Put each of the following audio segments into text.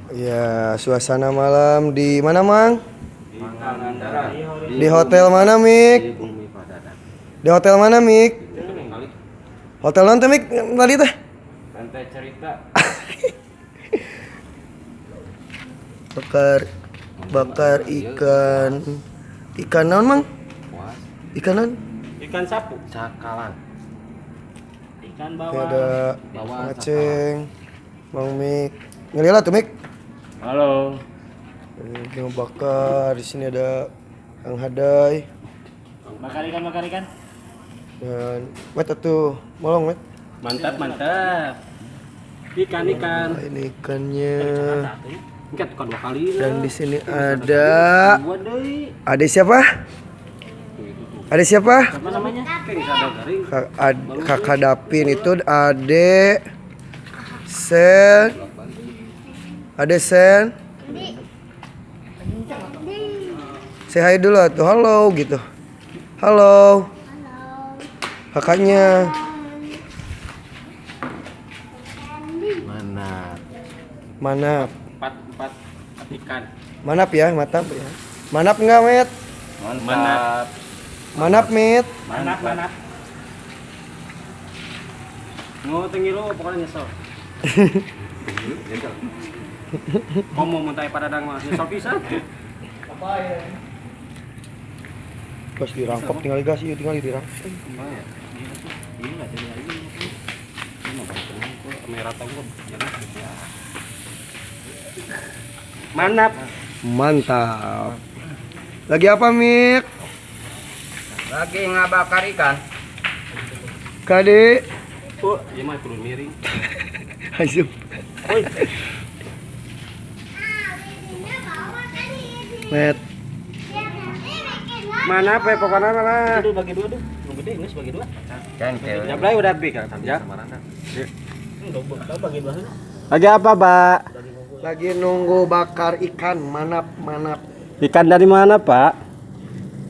Ya, suasana malam di mana, Mang? Di Pangandaran. Di hotel mana, Mik? Di Bumi Padadan. Di hotel mana, Mik? Hotel non Mik tadi teh? Pantai Cerita. Bakar ikan. Ikan naon, Mang? Puas. Ikan naon? Ikan sapu, Cakalang. ikan Ini bawal. ada Bawal ngaceng. Mang Mik. Ngelila tuh, Mik. Halo. Ini bakar. Di sini ada Kang Hadai. Bakar ikan. Dan Met atuh, molong Met. Mantap. Ikan. Nah, ini ikannya. Ikan tukar 2 kali. Dan di sini ada siapa? Ada siapa? Apa namanya? Garing. Kakak Dapin itu Ade Sen. Ade Sen. Say hi dulu tuh, halo gitu. Halo. Kakaknya. Mana? Empat ikan. Manap ya, matap ya. Manap enggak, Met? Mantap. Manap, Met. Manap. Mau tengiru pokoknya nyesel. Kamu muntai pada dang mah nyesel pisan. Pas dirangkap tinggal gas, yuk tinggal dirangkap. Ini enggak jadi lagi. Ini mau merah tongkol. Mantap. Lagi apa, Mik? Lagi ngabakar ikan. Kade. Oh, iya mah turun miring. Asup. Oi. Met. Mana apa pokoknya mana? Itu bagi 2 tuh. Mau gede geus bagi 2. Kan Nyablay udah big kan ya. Bagi 2. Lagi apa, Pak? Lagi nunggu bakar ikan, manap. Ikan dari mana, Pak?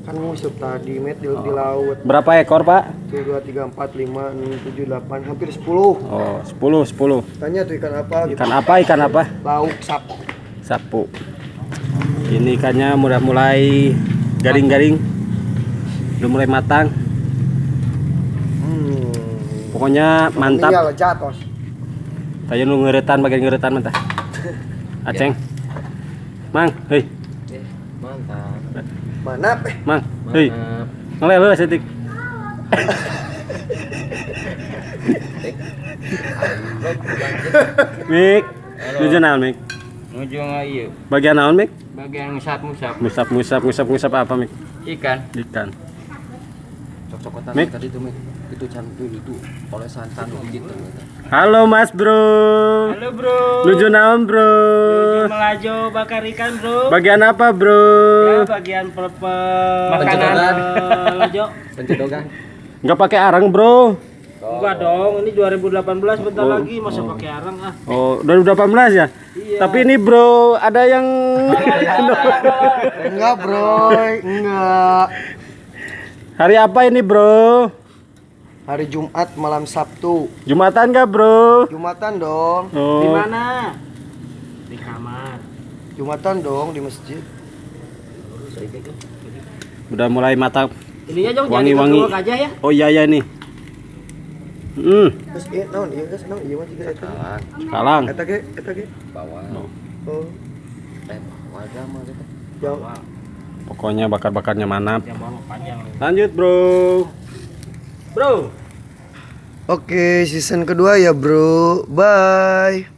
Kan ngusuk tadi, Met, di laut. Berapa ekor, Pak? 1, 2, 3, 4, 5, 6, 7, 8, hampir 10. Oh, 10. Tanya tuh ikan apa gitu. Ikan apa? Lauk sapu. Sapu. Ini ikannya udah mulai garing-garing. Udah mulai matang. Pokoknya mantap. Tinggal jatuh. Tayo nu ngeuretan bagian ngeuretan mah tah. Aceng. Mang, heuy. Mantap. Manap. Mang, heuy. Ngelele setik. Mik, nuju naon, Mik? Nuju ieu. Bagian naon, Mik? Bagian musap-musap. Musap apa, Mik? Ikan. Ikan. Cocok-cokotan Mik. tadi tuh, Mik. Itu cantu itu olesan cantu gitu. Halo, Mas Bro. Halo bro. Nuju naon, Bro? Melajo bakar ikan bro. Bagian apa, Bro? Ya, bagian makanan Lajo. Pencedogan. Enggak pakai arang, Bro. Enggak dong, ini 2018 bentar lagi masa pakai arang ah. Oh, 2018 ya? Iya. Tapi ini, Bro, ada yang Enggak, Bro. Enggak. hari apa ini, Bro? Hari Jumat malam Sabtu. Jumatan enggak, Bro? Jumatan dong. Oh. Di mana? Di kamar. Jumatan dong di masjid. Udah mulai matang. Ininya Jong Wangi-wangi. jangan aja ya. Oh iya nih. Terus naon ieu geus naon ieu mah juga eta. Kalang. Eta ge. Bawah. Oh. Wajah mah gitu. Jauh. Pokoknya bakar-bakarnya mantap. Yang mau panjang. Lanjut, Bro. Bro. Oke, season kedua ya, Bro. Bye.